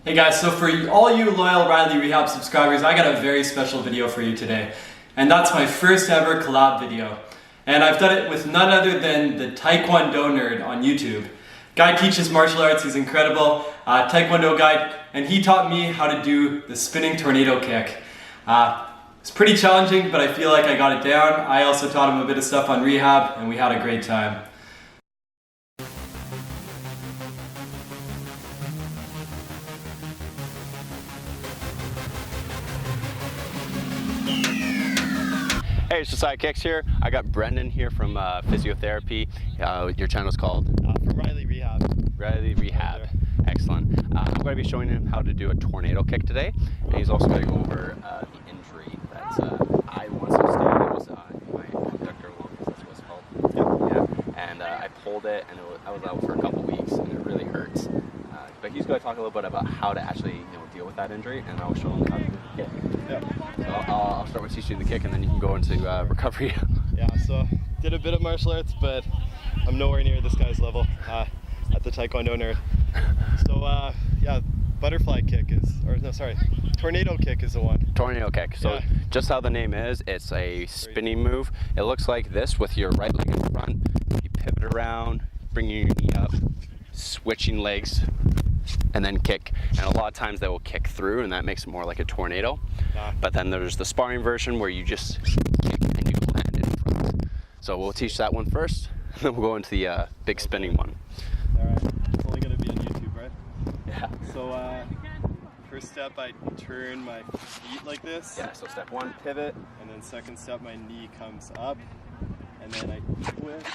Hey guys, so for all you loyal Riley Rehab subscribers, I got a very special video for you today. And that's my first ever collab video. And I've done it with none other than the TAEKWONDO nerd on YouTube. Guy teaches martial arts, he's incredible, Taekwondo guy, and he taught me how to do the spinning tornado kick. It's pretty challenging, but I feel like I got it down. I also taught him a bit of stuff on rehab, and we had a great time. Hey, it's Josiah Kicks here. I got Brendan here from physiotherapy. Your channel's called? From Riley Rehab. Riley Rehab. Excellent. I'm going to be showing him how to do a tornado kick today. And he's also going to go over the injury that I once sustained. It was my abductor long, that's what it's called. Yeah. And I pulled it, and I was out for a couple weeks, and it really hurts. But he's going to talk a little bit about how to actually deal with that injury, and I'll show him how to do the kick. Yeah. So I'll start with teaching the kick, and then you can go into recovery. Yeah, so did a bit of martial arts, but I'm nowhere near this guy's level at the Taekwondo nerd. So yeah, butterfly kick is, or no, sorry, tornado kick is the one. Tornado kick. So yeah. Just how the name is, it's a spinning move. It looks like this with your right leg in front. You pivot around, bring your knee up, switching legs, and then kick. And a lot of times they will kick through, and that makes it more like a tornado. But then there's the sparring version where you just kick and you land in front. So we'll teach that one first, and then we'll go into the big spinning one. All right, it's only gonna be on YouTube, right? Yeah. So first step, I turn my feet like this. Yeah, so step one, pivot. And then second step, my knee comes up, and then I twist.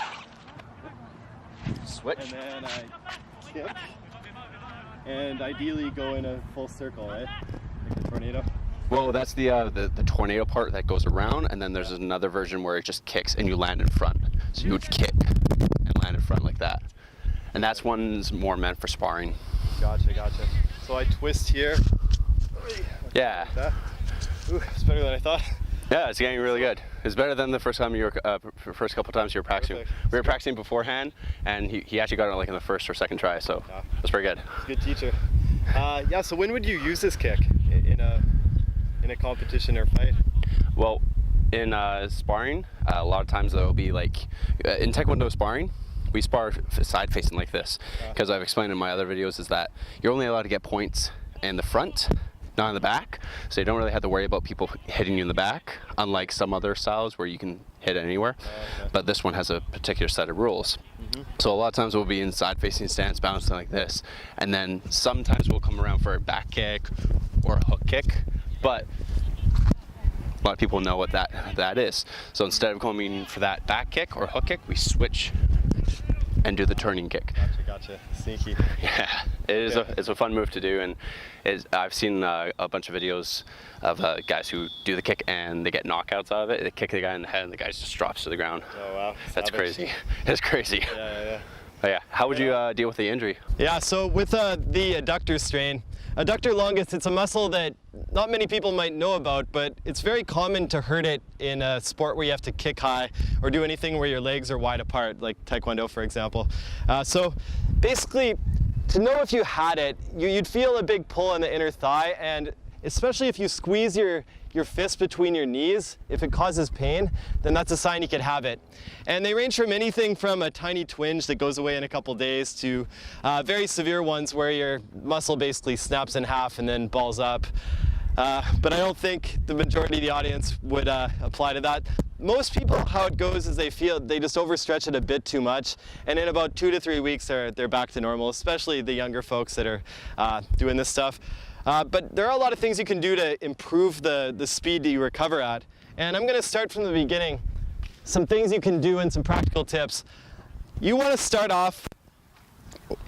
Switch. And then I kick. And ideally go in a full circle, right? Like the tornado. Well, that's the tornado part that goes around, and then there's another version where it just kicks and you land in front. So you would kick and land in front like that. And that's one's more meant for sparring. Gotcha, gotcha. So I twist here. Yeah. Like that. Ooh, it's better than I thought. Yeah, it's getting really good. It's better than the first time you were, first couple times you were practicing. Perfect. We were practicing beforehand, and he actually got it like in the first or second try, so yeah. That's pretty good. He's a good teacher. Yeah, so when would you use this kick in a competition or fight? Well, in sparring, a lot of times there will be like, in Taekwondo sparring, we spar side facing like this, because I've explained in my other videos is that you're only allowed to get points in the front, not in the back, so you don't really have to worry about people hitting you in the back, unlike some other styles where you can hit anywhere. Okay. But this one has a particular set of rules. So a lot of times we'll be in side-facing stance, bouncing like this, and then sometimes we'll come around for a back kick or a hook kick, but a lot of people know what that is. So instead of going for that back kick or hook kick, we switch and do the turning kick. Gotcha. Sneaky. Yeah, it's a fun move to do, and I've seen a bunch of videos of guys who do the kick and they get knockouts out of it. They kick the guy in the head and the guy just drops to the ground. Oh wow, that's crazy. It's crazy. Yeah. But yeah, how would you deal with the injury? Yeah, so with the adductor strain, adductor longus, it's a muscle that not many people might know about, but it's very common to hurt it in a sport where you have to kick high or do anything where your legs are wide apart, like Taekwondo, for example. So basically, to know if you had it, you'd feel a big pull on the inner thigh, and especially if you squeeze your fist between your knees, if it causes pain, then that's a sign you could have it. And they range from anything from a tiny twinge that goes away in a couple days to very severe ones where your muscle basically snaps in half and then balls up. But I don't think the majority of the audience would apply to that. Most people, how it goes is they just overstretch it a bit too much, and in about 2 to 3 weeks they're back to normal, especially the younger folks that are doing this stuff. But there are a lot of things you can do to improve the speed that you recover at. And I'm going to start from the beginning. Some things you can do and some practical tips. You want to start off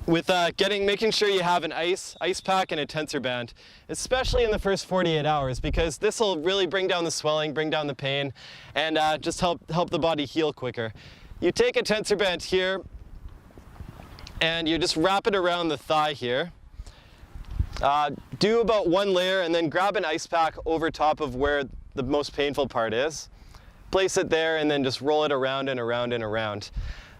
with making sure you have an ice pack and a tensor band, especially in the first 48 hours, because this will really bring down the swelling, bring down the pain, and just help the body heal quicker. You take a tensor band here, and you just wrap it around the thigh here. Do about 1 layer, and then grab an ice pack over top of where the most painful part is. Place it there, and then just roll it around and around and around.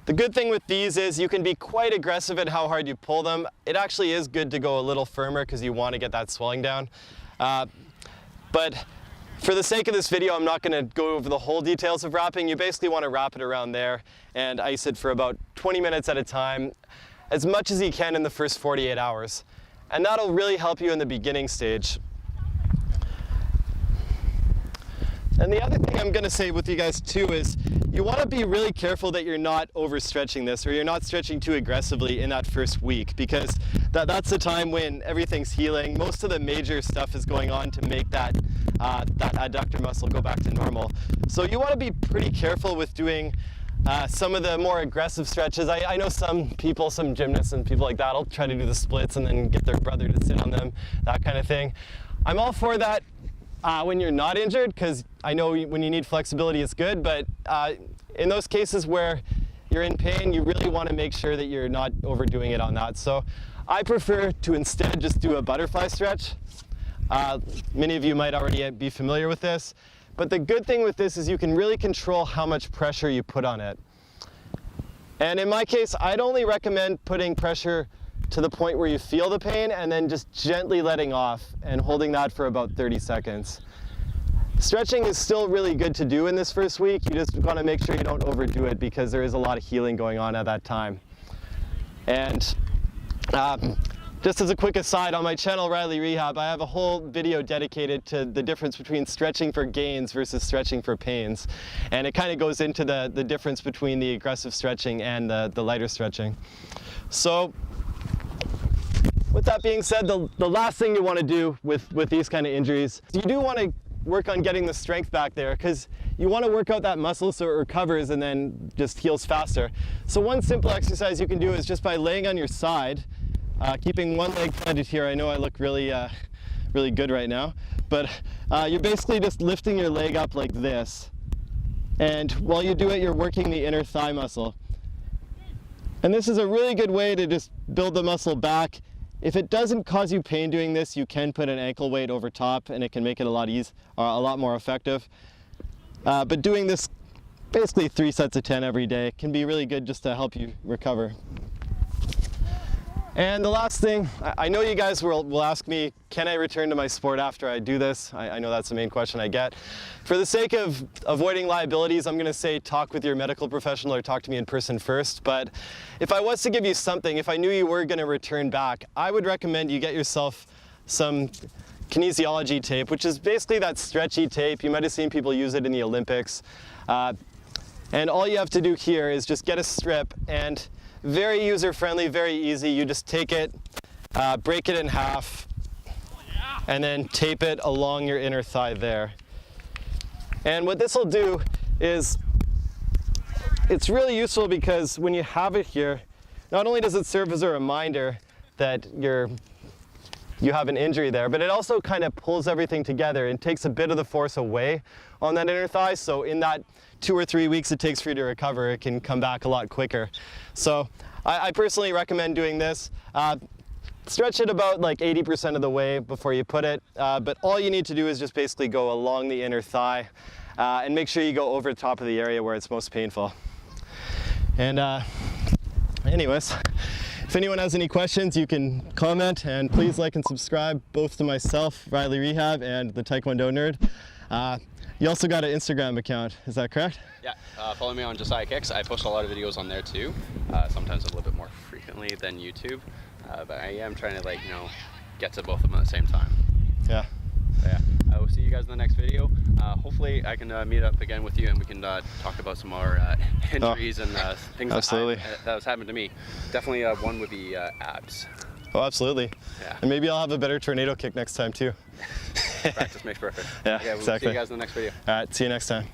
The good thing with these is you can be quite aggressive at how hard you pull them. It actually is good to go a little firmer because you want to get that swelling down. But for the sake of this video, I'm not going to go over the whole details of wrapping. You basically want to wrap it around there and ice it for about 20 minutes at a time, as much as you can in the first 48 hours. And that'll really help you in the beginning stage. And the other thing I'm going to say with you guys too is you want to be really careful that you're not overstretching this, or you're not stretching too aggressively in that first week, because that's the time when everything's healing. Most of the major stuff is going on to make that adductor muscle go back to normal. So you want to be pretty careful with doing some of the more aggressive stretches. I know some people, some gymnasts and people like that will try to do the splits and then get their brother to sit on them, that kind of thing. I'm all for that when you're not injured, because I know when you need flexibility it's good, but in those cases where you're in pain, you really want to make sure that you're not overdoing it on that. So I prefer to instead just do a butterfly stretch. Many of you might already be familiar with this, but the good thing with this is you can really control how much pressure you put on it. And in my case, I'd only recommend putting pressure to the point where you feel the pain and then just gently letting off and holding that for about 30 seconds. Stretching is still really good to do in this first week. You just want to make sure you don't overdo it because there is a lot of healing going on at that time. And just as a quick aside, on my channel Riley Rehab, I have a whole video dedicated to the difference between stretching for gains versus stretching for pains. And it kind of goes into the difference between the aggressive stretching and the lighter stretching. So with that being said, the last thing you want to do with these kind of injuries, you do want to work on getting the strength back there, because you want to work out that muscle so it recovers and then just heals faster. So one simple exercise you can do is just by laying on your side, keeping one leg planted here. I know I look really good right now, but you're basically just lifting your leg up like this. And while you do it, you're working the inner thigh muscle. And this is a really good way to just build the muscle back. If it doesn't cause you pain doing this, you can put an ankle weight over top and it can make it a lot more effective. But doing this basically 3 sets of 10 every day can be really good just to help you recover. And the last thing, I know you guys will ask me, can I return to my sport after I do this? I know that's the main question I get. For the sake of avoiding liabilities, I'm going to say talk with your medical professional or talk to me in person first. But if I was to give you something, if I knew you were going to return back, I would recommend you get yourself some kinesiology tape, which is basically that stretchy tape. You might have seen people use it in the Olympics. And all you have to do here is just get a strip, and very user-friendly, very easy. You just take it, break it in half, and then tape it along your inner thigh there. And what this will do is, it's really useful because when you have it here, not only does it serve as a reminder that you have an injury there, but it also kind of pulls everything together and takes a bit of the force away on that inner thigh. So in that 2 or 3 weeks it takes for you to recover, it can come back a lot quicker. So I personally recommend doing this. Stretch it about like 80% of the way before you put it, but all you need to do is just basically go along the inner thigh and make sure you go over the top of the area where it's most painful. And anyways, if anyone has any questions, you can comment, and please like and subscribe both to myself, Riley Rehab, and the Taekwondo Nerd. You also got an Instagram account, is that correct? Yeah, follow me on Josiah Kicks. I post a lot of videos on there too, sometimes a little bit more frequently than YouTube, but I am trying to get to both of them at the same time. Yeah. So yeah, I will see you guys in the next video. Hopefully I can meet up again with you and we can talk about some more injuries and things absolutely. that was happening to me. Definitely one would be abs. Oh, absolutely. Yeah. And maybe I'll have a better tornado kick next time too. Practice makes perfect. Yeah, okay, we'll exactly. see you guys in the next video. All right, see you next time.